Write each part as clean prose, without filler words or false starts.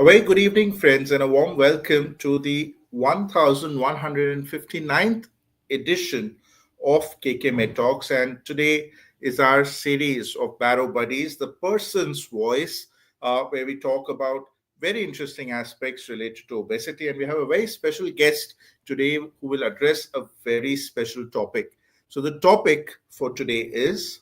A very good evening, friends, and a warm welcome to the 1159th edition of KK Talks. And today is our series of Barrow Buddies, the person's voice, where we talk about very interesting aspects related to obesity. And we have a very special guest today who will address a very special topic. So, the topic for today is.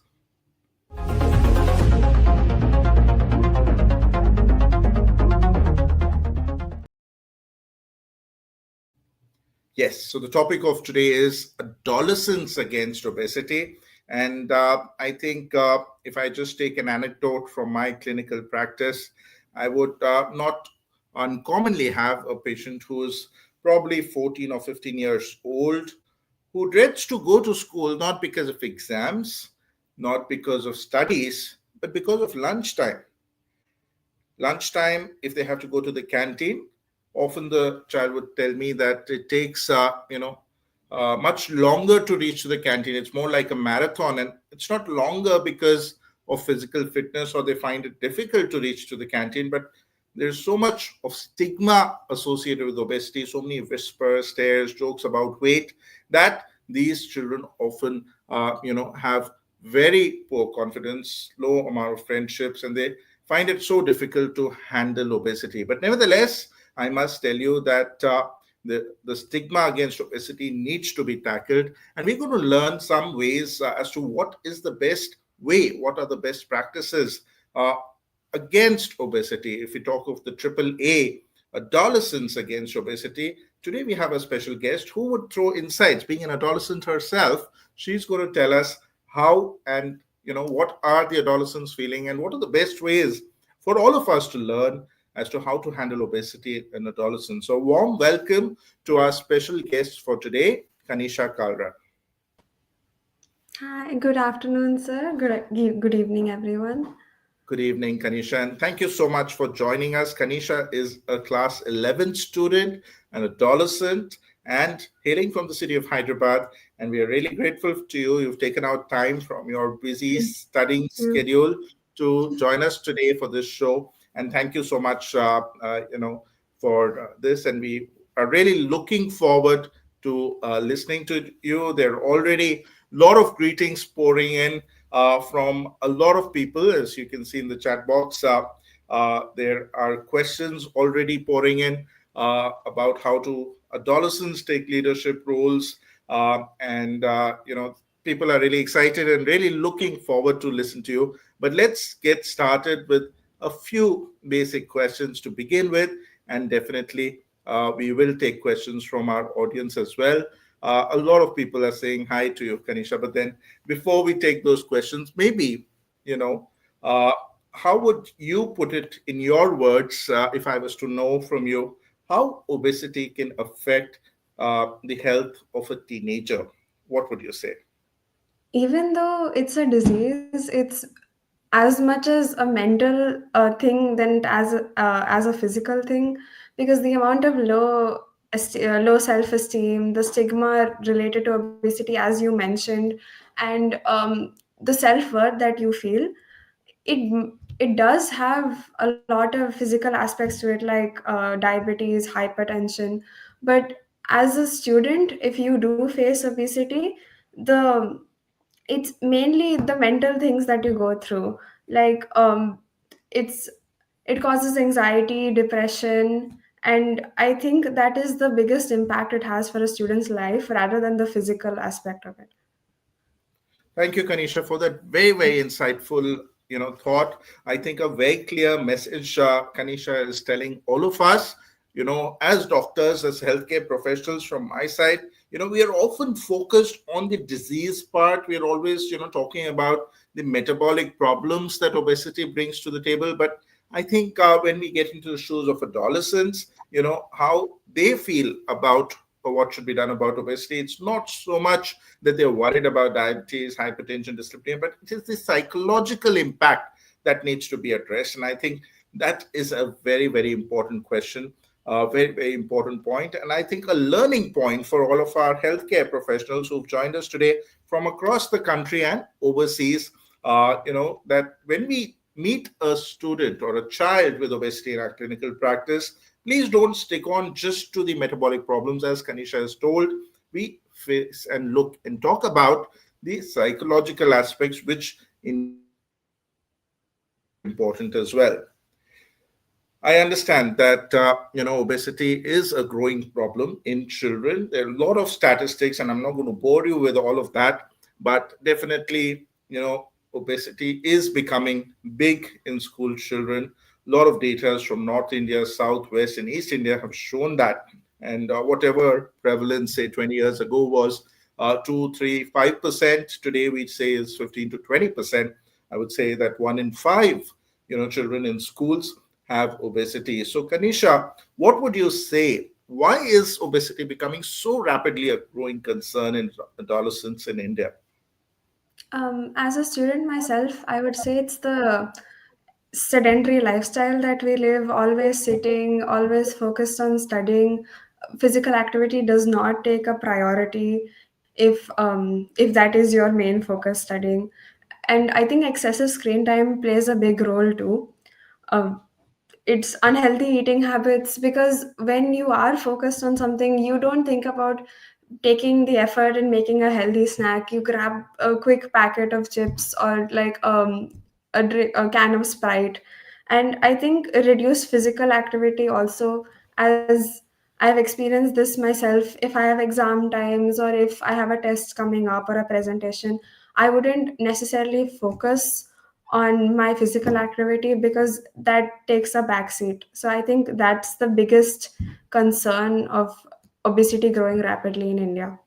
Yes, so the topic of today is adolescents against obesity. And I think if I just take an anecdote from my clinical practice, I would not uncommonly have a patient who's probably 14 or 15 years old who dreads to go to school not because of exams, not because of studies, but because of lunchtime. Lunchtime, if they have to go to the canteen, often the child would tell me that it takes much longer to reach to the canteen. It's more like a marathon, and it's not longer because of physical fitness or they find it difficult to reach to the canteen, but there's so much of stigma associated with obesity, so many whispers, stares, jokes about weight, that these children often have very poor confidence, low amount of friendships, and they find it so difficult to handle obesity. But nevertheless, I must tell you that the stigma against obesity needs to be tackled. And we're going to learn some ways as to what is the best way, what are the best practices uh, against obesity. If we talk of the triple A, adolescents against obesity, today we have a special guest who would throw insights. Being an adolescent herself, she's going to tell us how and what are the adolescents feeling and what are the best ways for all of us to learn as to how to handle obesity in adolescents. So warm welcome to our special guest for today, Kanisha Kalra. Hi, good afternoon, sir. Good evening, everyone. Good evening, Kanisha, and thank you so much for joining us. Kanisha is a class 11 student, an adolescent, and hailing from the city of Hyderabad. And we are really grateful to you. You've taken out time from your busy studying Mm. schedule to join us today for this show. And thank you so much, for this. And we are really looking forward to listening to you. There are already a lot of greetings pouring in from a lot of people, as you can see in the chat box. There are questions already pouring in about how to adolescents take leadership roles, and people are really excited and really looking forward to listen to you. But let's get started with a few basic questions to begin with, and definitely we will take questions from our audience as well. A lot of people are saying hi to you, Kanisha, but then before we take those questions, maybe, you know, uh, how would you put it in your words, if I was to know from you, how obesity can affect the health of a teenager? What would you say? Even though it's a disease, it's as much as a mental thing than as a physical thing, because the amount of low self esteem, the stigma related to obesity, as you mentioned, and the self worth that you feel, it does have a lot of physical aspects to it, like diabetes, hypertension. But as a student, if you do face obesity, the it's mainly the mental things that you go through, like it's it causes anxiety, depression, and I think that is the biggest impact it has for a student's life rather than the physical aspect of it. Thank you, Kanisha, for that very, very insightful, thought. I think a very clear message Kanisha is telling all of us, as doctors, as healthcare professionals from my side, we are often focused on the disease part. We are always, talking about the metabolic problems that obesity brings to the table. But I think when we get into the shoes of adolescents, how they feel about what should be done about obesity, it's not so much that they're worried about diabetes, hypertension, dyslipidemia, but it is the psychological impact that needs to be addressed. And I think that is a very, very important question, a very, very important point. And I think a learning point for all of our healthcare professionals who've joined us today from across the country and overseas, that when we meet a student or a child with obesity in our clinical practice, please don't stick on just to the metabolic problems, as Kanisha has told. We face and look and talk about the psychological aspects, which indeed are very important as well. I understand that obesity is a growing problem in children. There are a lot of statistics, and I'm not going to bore you with all of that, but definitely, obesity is becoming big in school children. A lot of data from North India, South, West, and East India have shown that. And whatever prevalence, say 20 years ago, was 2, 3, 5%, today we say is 15 to 20%. I would say that 1 in 5, children in schools have obesity. So, Kanisha, what would you say? Why is obesity becoming so rapidly a growing concern in adolescents in India? As a student myself, I would say it's the sedentary lifestyle that we live, always sitting, always focused on studying. Physical activity does not take a priority if that is your main focus, studying. And I think excessive screen time plays a big role too. Um, it's unhealthy eating habits, because when you are focused on something, you don't think about taking the effort in making a healthy snack. You grab a quick packet of chips, or like a can of Sprite. And I think reduce physical activity also, as I've experienced this myself. If I have exam times, or if I have a test coming up or a presentation, I wouldn't necessarily focus on my physical activity, because that takes a backseat. So I think that's the biggest concern of obesity growing rapidly in India.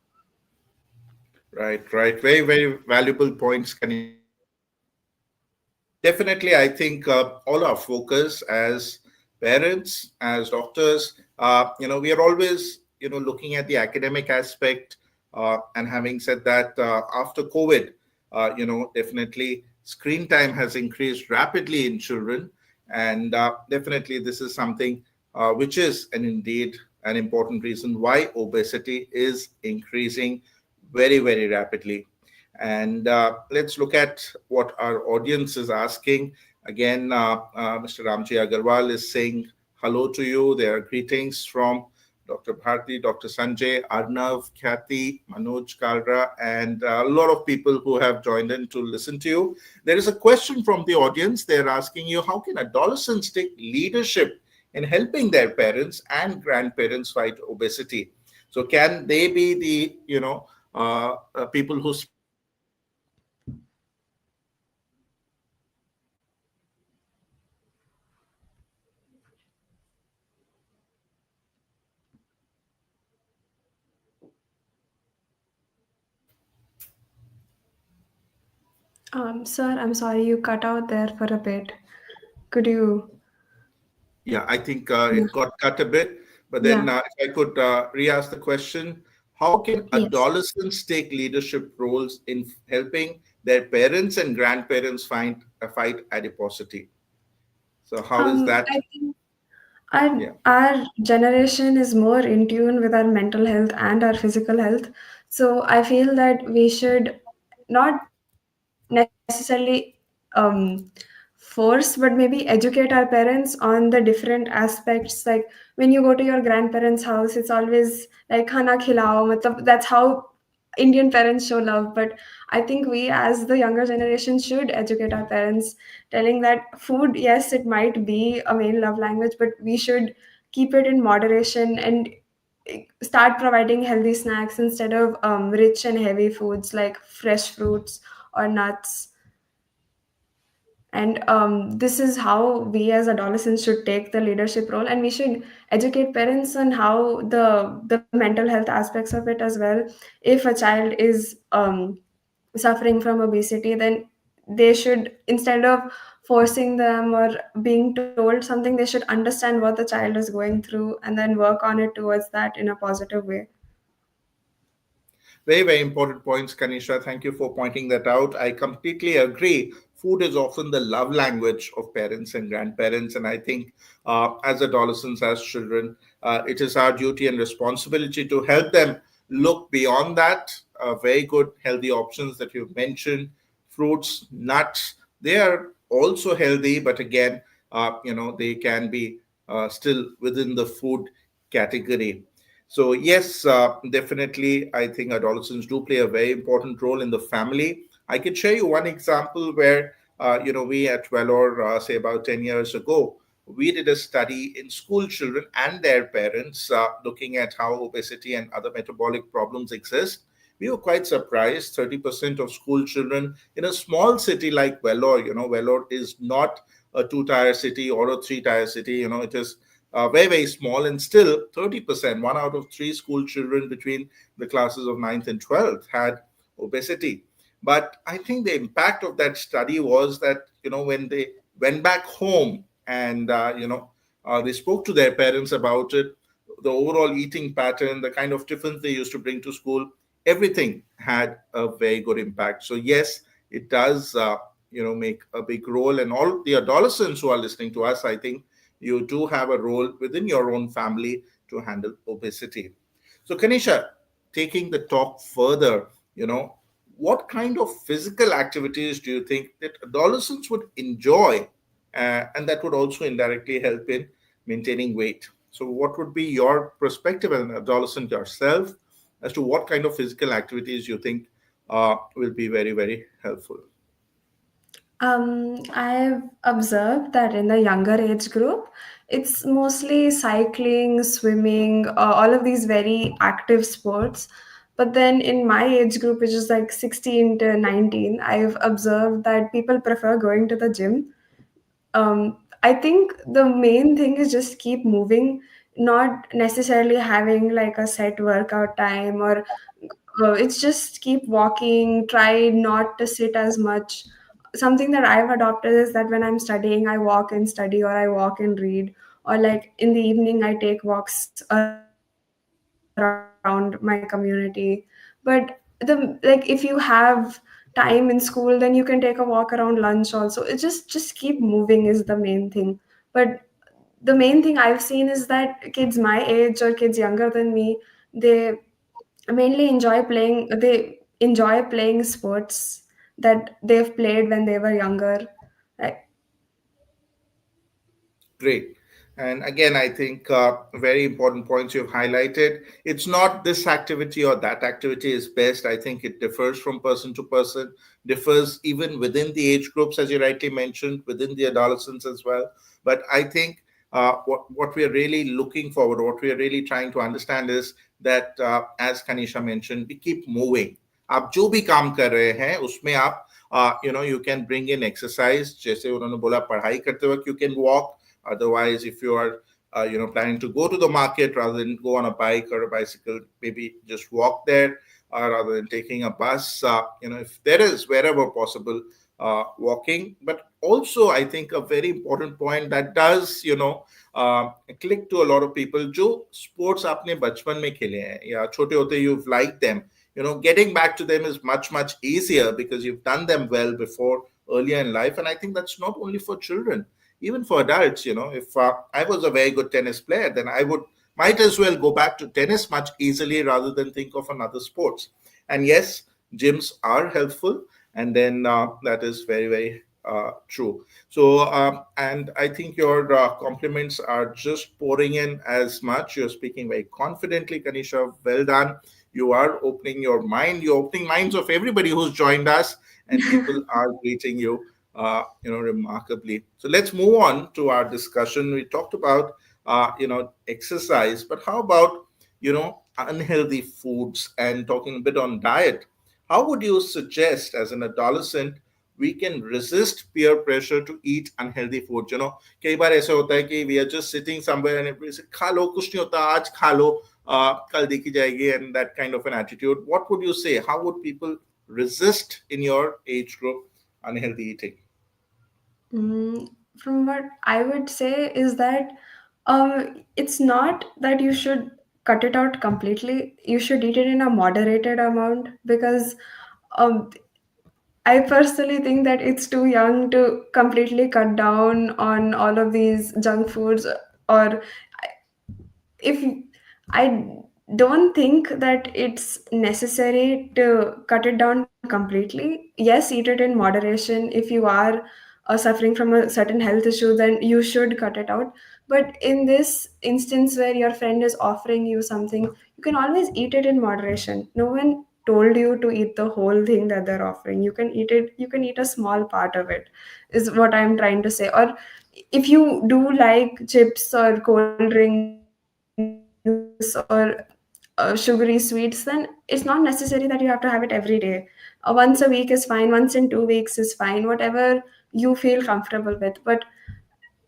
Right, right. Very, very valuable points, Kanisha. Definitely, I think all our focus as parents, as doctors, we are always, looking at the academic aspect. And having said that, after COVID, definitely screen time has increased rapidly in children. And definitely, this is something which is, and indeed, an important reason why obesity is increasing very, very rapidly. And let's look at what our audience is asking. Again, Mr. Ramji Agarwal is saying hello to you. There are greetings from Dr. Bharti, Dr. Sanjay, Arnav, Khyati, Manoj Kalra, and a lot of people who have joined in to listen to you. There is a question from the audience. They're asking you, how can adolescents take leadership in helping their parents and grandparents fight obesity? So can they be the, people who speak up and help their parents and grandparents fight obesity? Sir, I'm sorry, you cut out there for a bit. Could you? Yeah, I think Yeah. it got cut a bit, but then Yeah. if I could re-ask the question, how can Yes. adolescents take leadership roles in helping their parents and grandparents fight adiposity? So how is that? I think our Yeah. our generation is more in tune with our mental health and our physical health. So I feel that we should not necessarily force, but maybe educate our parents on the different aspects. Like when you go to your grandparents' house, it's always like khana khilao. Matlab, that's how Indian parents show love. But I think we, as the younger generation, should educate our parents, telling that food, yes, it might be a main love language, but we should keep it in moderation, and start providing healthy snacks instead of rich and heavy foods like fresh fruits or nuts. And this is how we as adolescents should take the leadership role, and we should educate parents on how the mental health aspects of it as well. If a child is suffering from obesity, then they should, instead of forcing them or being told something, they should understand what the child is going through and then work on it towards that in a positive way. Very, very important points, Kanisha. Thank you for pointing that out. I completely agree. Food is often the love language of parents and grandparents. And I think as adolescents, as children, it is our duty and responsibility to help them look beyond that. Very good, healthy options that you've mentioned, fruits, nuts, they are also healthy, but again, they can be still within the food category. So yes, definitely, I think adolescents do play a very important role in the family. I can share you one example where we at Valor, say about 10 years ago, we did a study in school children and their parents, looking at how obesity and other metabolic problems exist. We were quite surprised. 30% of school children in a small city like Vellore, Vellore is not a two-tier city or a three-tier city. It is very, very small, and still 30%, one out of three school children between the classes of ninth and 12th had obesity. But I think the impact of that study was that, when they went back home and, they spoke to their parents about it, the overall eating pattern, the kind of tiffins they used to bring to school, everything had a very good impact. So yes, it does make a big role. And all the adolescents who are listening to us, I think you do have a role within your own family to handle obesity. So Kanisha, taking the talk further, what kind of physical activities do you think that adolescents would enjoy, and that would also indirectly help in maintaining weight? So what would be your perspective as an adolescent yourself as to what kind of physical activities you think will be very, very helpful? I've observed that in the younger age group, it's mostly cycling, swimming, all of these very active sports. But then in my age group, which is like 16 to 19, I've observed that people prefer going to the gym. I think the main thing is just keep moving, not necessarily having like a set workout time, or it's just keep walking, try not to sit as much. Something that I've adopted is that when I'm studying, I walk and study, or I walk and read, or like in the evening I take walks around my community. But if you have time in school, then you can take a walk around lunch also. It just keep moving is the main thing. But the main thing I've seen is that kids my age or kids younger than me, they mainly enjoy playing sports that they've played when they were younger. Like, Great. And again, I think very important points you've highlighted. It's not this activity or that activity is best. I think it differs from person to person, differs even within the age groups, as you rightly mentioned, within the adolescents as well. But I think what we are really looking forward, what we are really trying to understand is that, as Kanisha mentioned, we keep moving. आप जो भी काम कर रहे हैं उसमें आप you can bring in exercise. जैसे उन्होंने बोला पढ़ाई करते वक्त you can walk. Otherwise, if you are planning to go to the market, rather than go on a bike or a bicycle, maybe just walk there, rather than taking a bus. If there is wherever possible, walking. But also, I think a very important point that does click to a lot of people. जो sports आपने बचपन में खेले हैं या छोटे होते you've liked them. Getting back to them is much, much easier because you've done them well before, earlier in life. And I think that's not only for children, even for adults. If I was a very good tennis player, then I would might as well go back to tennis much easily rather than think of another sports. And yes, gyms are helpful, and then that is very, very true. So and I think your compliments are just pouring in as much. You're speaking very confidently, Kanisha. Well done. You are opening your mind. You're opening minds of everybody who's joined us, and people are greeting you remarkably. So let's move on to our discussion. We talked about, exercise, but how about, unhealthy foods, and talking a bit on diet? How would you suggest as an adolescent we can resist peer pressure to eat unhealthy food? कई बार ऐसा होता है कि we are just sitting somewhere and everybody says, खा लो, कुछ नहीं होता, आज खा लो, कल देखी जाएगी, and that kind of an attitude. What would you say? How would people resist in your age group unhealthy eating? mm, from what I would say is that it's not that you should cut it out completely. You should eat it in a moderated amount, because um, I personally think that it's too young to completely cut down on all of these junk foods. Or if I don't think that it's necessary to cut it down completely. Yes, eat it in moderation. If you are suffering from a certain health issue, then you should cut it out. But in this instance where your friend is offering you something, you can always eat it in moderation. No one told you to eat the whole thing that they're offering. You can eat it, you can eat a small part of it, is what I'm trying to say. Or if you do like chips or cold drinks or sugary sweets, then it's not necessary that you have to have it every day. Once a week is fine, once in 2 weeks is fine, whatever you feel comfortable with. But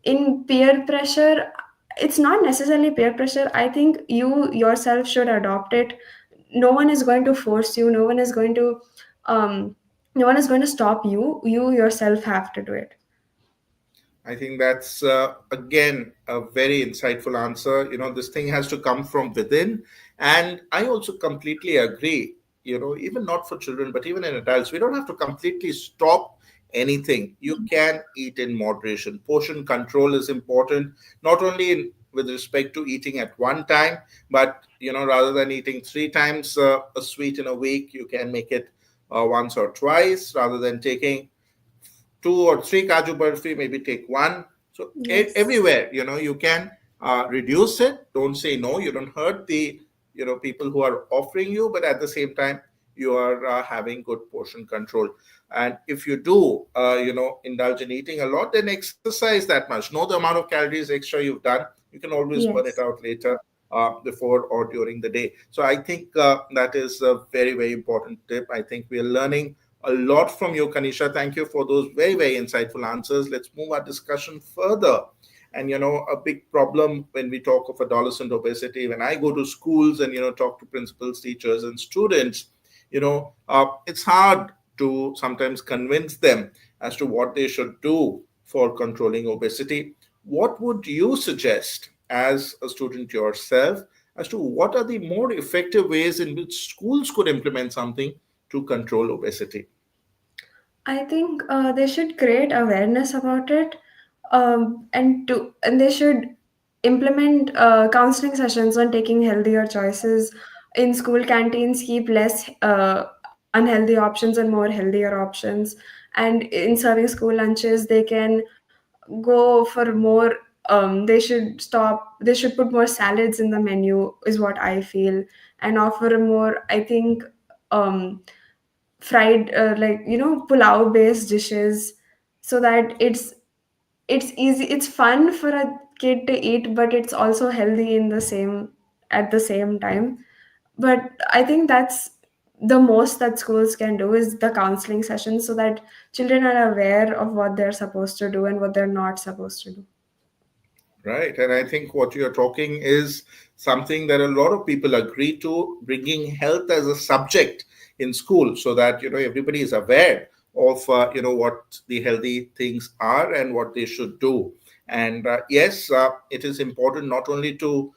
in peer pressure, it's not necessarily peer pressure. I think you yourself should adopt it. No one is going to force you, um no one is going to stop you yourself have to do it. I think that's again a very insightful answer. This thing has to come from within, and I also completely agree. Even not for children, but even in adults, we don't have to completely stop anything. You can eat in moderation. Portion control is important, not only with respect to eating at one time, but rather than eating three times a sweet in a week, you can make it once or twice. Rather than taking two or three kaju barfi, maybe take one. So Yes. everywhere, you can reduce it. Don't say no. You don't hurt the people who are offering you, but at the same time, you are having good portion control. And if you do, indulge in eating a lot, then exercise that much. Know the amount of calories extra you've done. You can always burn it Yes. out later. Before or during the day. So I think that is a very, very important tip. I think we are learning a lot from you, Kanisha. Thank you for those very, very insightful answers. Let's move our discussion further. And a big problem when we talk of adolescent obesity, when I go to schools and talk to principals, teachers, and students, it's hard to sometimes convince them as to what they should do for controlling obesity. What would you suggest as a student yourself as to what are the more effective ways in which schools could implement something to control obesity? I think they should create awareness about it, and they should implement counseling sessions on taking healthier choices in school canteens. Keep less unhealthy options and more healthier options. And in serving school lunches, they can go for more. They should stop. They should put more salads in the menu, is what I feel, and offer more. I think. Fried like pulao based dishes, so that it's easy, it's fun for a kid to eat, but it's also healthy in the same at the same time. But I think that's the most that schools can do, is the counseling sessions, so that children are aware of what they're supposed to do and what they're not supposed to do. Right. And I think what you're talking is something that a lot of people agree to, bringing health as a subject in school so that, everybody is aware of, what the healthy things are and what they should do. And yes, it is important not only to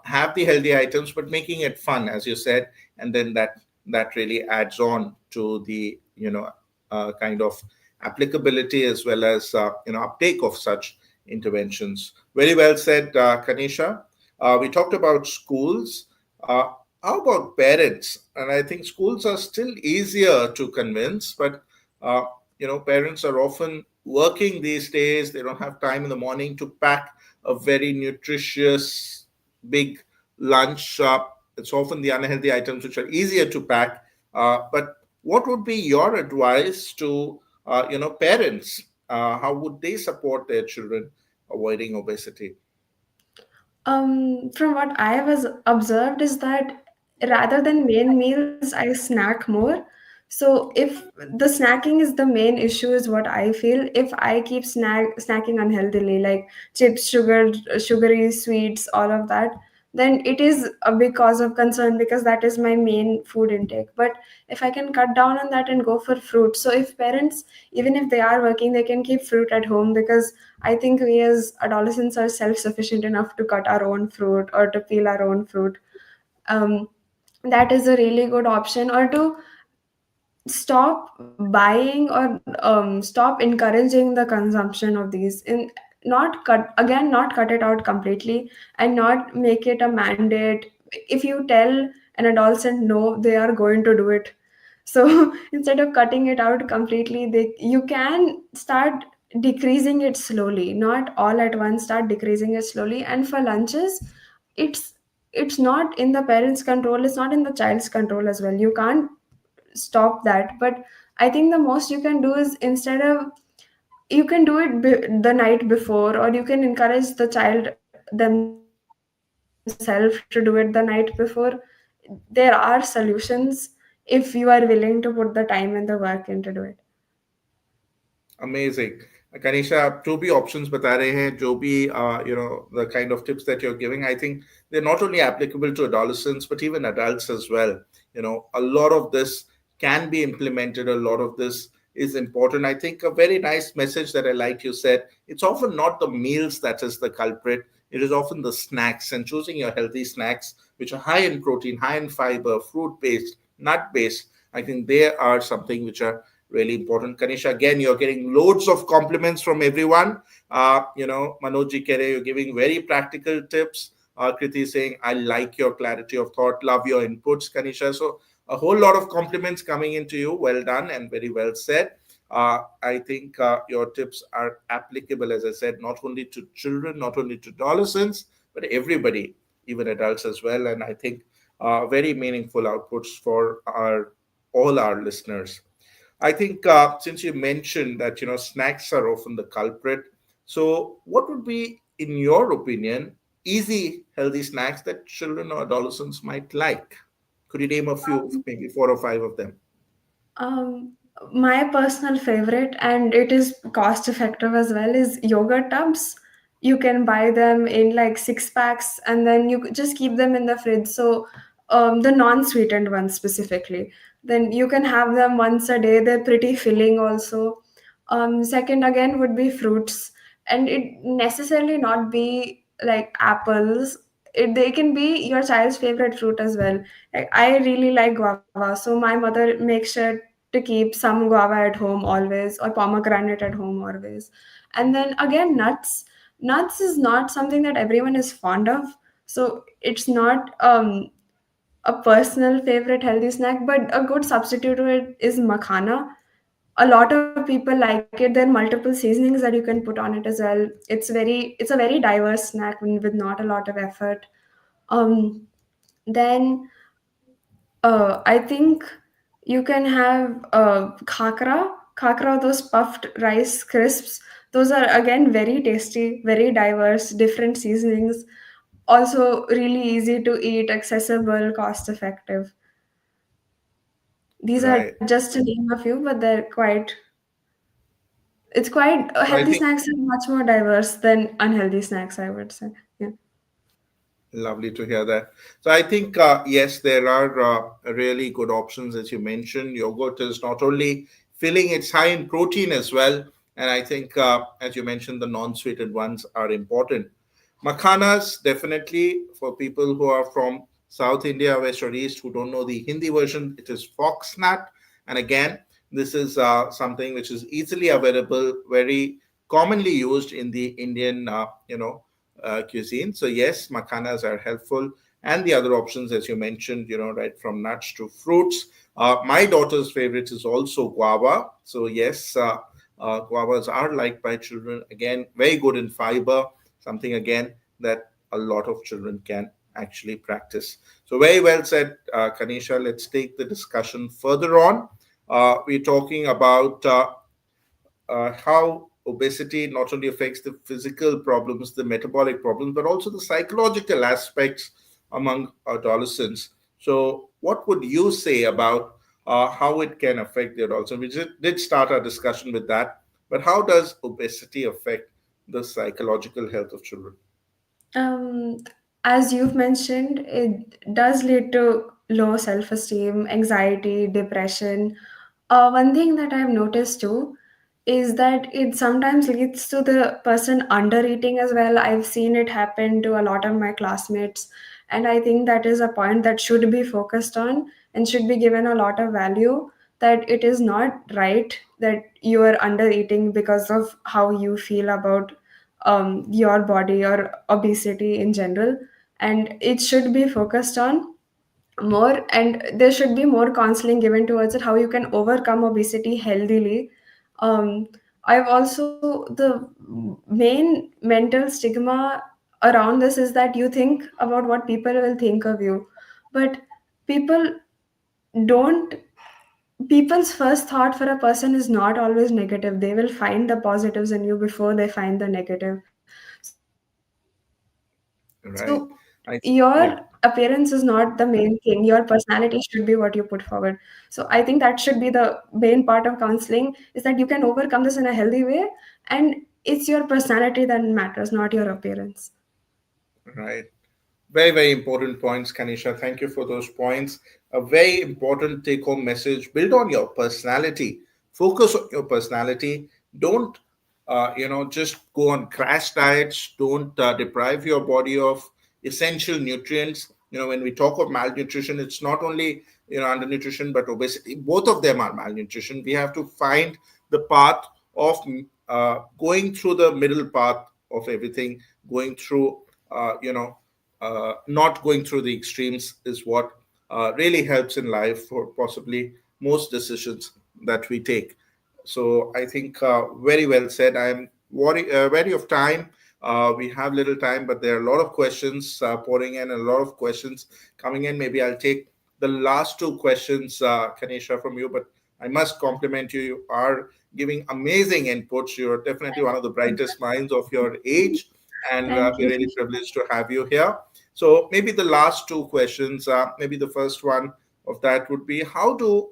have the healthy items, but making it fun, as you said. And then that really adds on to the, kind of applicability as well as, uptake of such interventions. Very well said, Kanisha. We talked about schools. Uh, how about parents? And I think schools are still easier to convince, but uh, parents are often working these days. They don't have time in the morning to pack a very nutritious, big lunch. It's often the unhealthy items which are easier to pack. But what would be your advice to parents? How would they support their children avoiding obesity? From what I was observed is that rather than main meals, I snack more. So if the snacking is the main issue, is what I feel. If I keep snacking unhealthily, like chips, sugary sweets, all of that, then it is a big cause of concern, because that is my main food intake. But if I can cut down on that and go for fruit, so if parents, even if they are working, they can keep fruit at home, because I think we as adolescents are self sufficient enough to cut our own fruit or to peel our own fruit. Um, that is a really good option. Or to stop buying, or stop encouraging the consumption of these, in not cut it out completely, and not make it a mandate. If you tell an adolescent no, they are going to do it. So instead of cutting it out completely, they you can start decreasing it slowly, not all at once, start decreasing it slowly. And for lunches, it's it's not in the parents control, it's not in the child's control as well. You can't stop that. But I think the most you can do is, instead of, you can do it the night before, or you can encourage the child themselves to do it the night before. There are solutions if you are willing to put the time and the work into do it. Amazing. Kanisha, आप जो भी options बता रहे हैं, जो भी the kind of tips that you're giving, I think they're not only applicable to adolescents but even adults as well. A lot of this can be implemented. A lot of this is important. I think a very nice message that I liked you said, it's often not the meals that is the culprit. It is often the snacks, and choosing your healthy snacks which are high in protein, high in fiber, fruit based, nut based. I think they are something which are really important. Kanisha, again, you're getting loads of compliments from everyone. Manoj ji Kere, you're giving very practical tips. Kriti saying, I like your clarity of thought, love your inputs, Kanisha. So a whole lot of compliments coming into you. Well done and very well said. I think your tips are applicable, as I said, not only to children, not only to adolescents, but everybody, even adults as well. And I think very meaningful outputs for our all our listeners. I think since you mentioned that snacks are often the culprit, so what would be, in your opinion, easy healthy snacks that children or adolescents might like? Could you name a few, Um, maybe four or five of them? Um, my personal favorite, and it is cost effective as well, is yogurt tubs. You can buy them in like 6 packs, and then you could just keep them in the fridge. So, the non-sweetened ones specifically, then you can have them once a day. They're pretty filling also. Second again would be fruits, and it necessarily not be like apples. They can be your child's favorite fruit as well. Like, I really like guava, so my mother makes sure to keep some guava at home always, or pomegranate at home always. And then again, nuts. Nuts is not something that everyone is fond of, so it's not a personal favorite healthy snack. But a good substitute to it is makhana. A lot of people like it. There are multiple seasonings that you can put on it as well. It's a very diverse snack with not a lot of effort. Um then I think you can have khakra, those puffed rice crisps. Those are again very tasty, very diverse, different seasonings. Also, really easy to eat, accessible, cost effective. These are Right. just to name a few, but it's quite So I healthy think snacks are much more diverse than unhealthy snacks, I would say. Yeah. lovely to hear that. So I think yes, there are really good options as you mentioned. Yogurt is not only filling; it's high in protein as well. And I think, as you mentioned, the non-sweetened ones are important. Makhanas, definitely for people who are from South India, West or East, who don't know the Hindi version, it is foxnut. And again, this is something which is easily available, very commonly used in the Indian, cuisine. So yes, makhanas are helpful, and the other options, as you mentioned, right from nuts to fruits. My daughter's favorite is also guava. So yes, guavas are liked by children. Again, very good in fiber, something again that a lot of children can actually practice. So very well said, Kanisha. Let's take the discussion further on. We're talking about how obesity not only affects the physical problems, the metabolic problems, but also the psychological aspects among adolescents. So, what would you say about how it can affect the adolescent? We did start our discussion with that, but how does obesity affect the psychological health of children? Um, as you've mentioned, it does lead to low self esteem, anxiety, depression. One thing that I've noticed too is that it sometimes leads to the person under eating as well. I've seen it happen to a lot of my classmates, and I think that is a point that should be focused on and should be given a lot of value. That it is not right that you are under eating because of how you feel about your body or obesity in general, and it should be focused on more, and there should be more counseling given towards it, how you can overcome obesity healthily. um, I've also, the main mental stigma around this is that you think about what people will think of you, but people don't people's first thought for a person is not always negative. They will find the positives in you before they find the negative. So your Right. appearance is I not the main Yeah. thing. Your personality should be what you put forward. So I think that should be the main part of counseling, is that you can overcome this in a healthy way, and it's your personality that matters, not your appearance. Right. Very, very important points, Kanisha. Thank you for those points. A very important take home message: build on your personality, focus on your personality. Don't, just go on crash diets. Don't deprive your body of essential nutrients. When we talk of malnutrition, it's not only, undernutrition, but obesity. Both of them are malnutrition. We have to find the path of going through the middle path of everything, going through, not going through the extremes is what really helps in life for possibly most decisions that we take. So I think, very well said. I'm wary of time. We have little time, but there are a lot of questions pouring in, a lot of questions coming in. Maybe I'll take the last two questions, Kanisha, from you. But I must compliment you. You are giving amazing inputs. You're definitely one of the brightest minds of your age, and Thank we're you. really privileged to have you here. So maybe the last two questions, maybe the first one of that would be, how do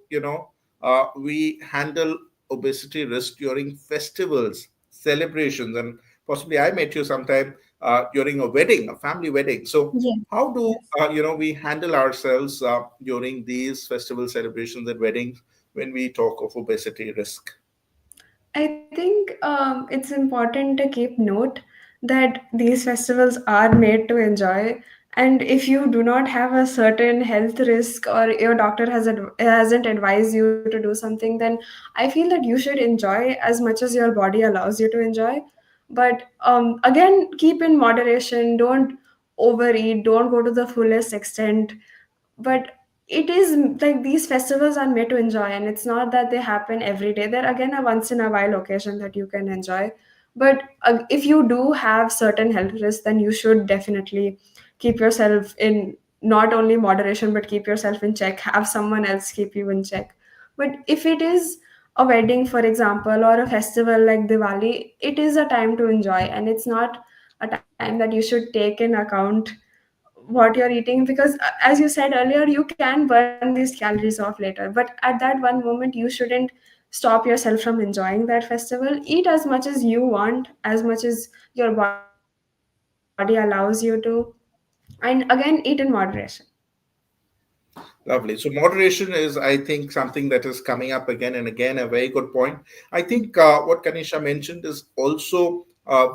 we handle obesity risk during festivals, celebrations, and possibly I met you sometime during a wedding, a family wedding. So Yes. how do Yes. we handle ourselves during these festival celebrations and weddings when we talk of obesity risk? I think it's important to keep note that these festivals are made to enjoy. And if you do not have a certain health risk, or your doctor hasn't advised you to do something, then I feel that you should enjoy as much as your body allows you to enjoy. But again, keep in moderation. Don't overeat. Don't go to the fullest extent. But it is like these festivals are made to enjoy, and it's not that they happen every day. They're again a once in a while occasion that you can enjoy. But if you do have certain health risks, then you should definitely keep yourself in not only moderation, but keep yourself in check. Have someone else keep you in check. But if it is a wedding, for example, or a festival like Diwali, it is a time to enjoy, and it's not a time that you should take in account what you're eating, because as you said earlier, you can burn these calories off later, but at that one moment you shouldn't stop yourself from enjoying that festival. Eat as much as you want, as much as your body allows you to, and again, eat in moderation. Lovely. So moderation is, I think, something that is coming up again and again. A very good point. I think what Kanisha mentioned is also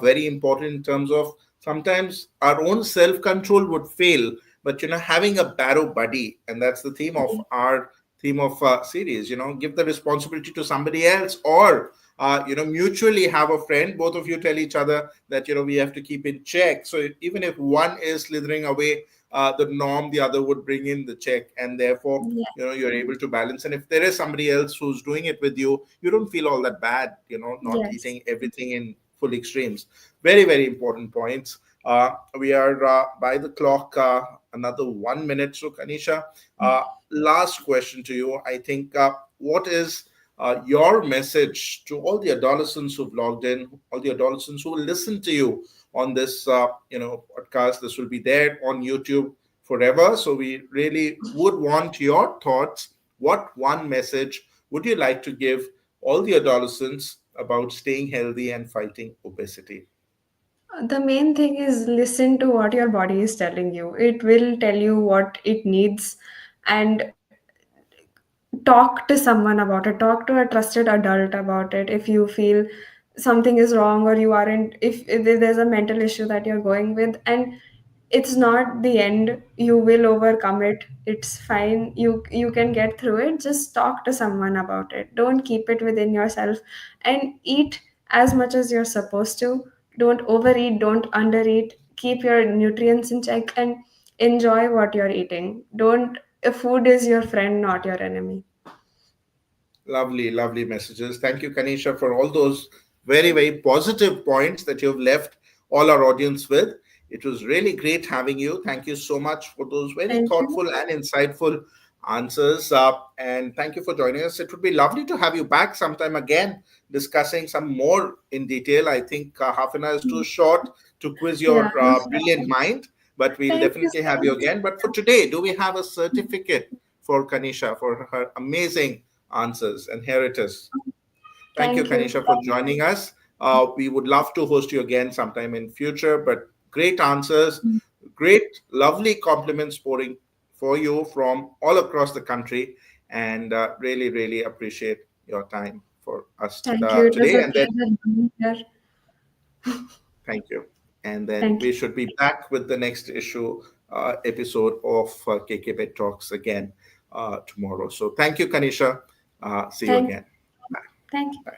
very important in terms of sometimes our own self control would fail, but having a barrow buddy, and that's the theme of our theme of series. Give the responsibility to somebody else, or mutually have a friend. Both of you tell each other that we have to keep in check. So even if one is slithering away the norm, the other would bring in the check, and therefore Yeah. you're able to balance. And if there is somebody else who's doing it with you, you don't feel all that bad, not Yes. eating everything in full extremes. Very, very important points. We are by the clock, another 1 minute. So Kanisha, uh, last question to you. I think, what is your message to all the adolescents who've logged in, all the adolescents who will listen to you on this podcast? This will be there on YouTube forever, so we really would want your thoughts. What one message would you like to give all the adolescents about staying healthy and fighting obesity? The main thing is listen to what your body is telling you. It will tell you what it needs, and talk to someone about it. Talk to a trusted adult about it if you feel something is wrong, or you aren't, if there's a mental issue that you're going with, and it's not the end. You will overcome it. It's fine. You can get through it. Just talk to someone about it. Don't keep it within yourself, and eat as much as you're supposed to. Don't overeat, don't undereat. Keep your nutrients in check, and enjoy what you're eating. Don't Food is your friend, not your enemy. Lovely, lovely messages. Thank you, Kanisha, for all those very, very positive points that you've left all our audience with. It was really great having you. Thank you so much for those very Thank you. thoughtful and insightful answers. And thank you for joining us. It would be lovely to have you back sometime again, discussing some more in detail. I think half an hour is too short to quiz Yeah, your brilliant mind, but we'll thank you definitely so have you much. again. But for today, do we have a certificate for Kanisha for her amazing answers? And here it is. Thank you, Thank you. Kanisha, for joining us. We would love to host you again sometime in future, but great answers, great, lovely compliments pouring for you from all across the country, and really, really appreciate your time for us Thank you. It was today. a And then pleasure being here. thank you. And then Thank we you. should be back with the next episode of KK Pet Talks again tomorrow. So thank you, Kanisha. See you Thank, again. Bye. thank you. Bye.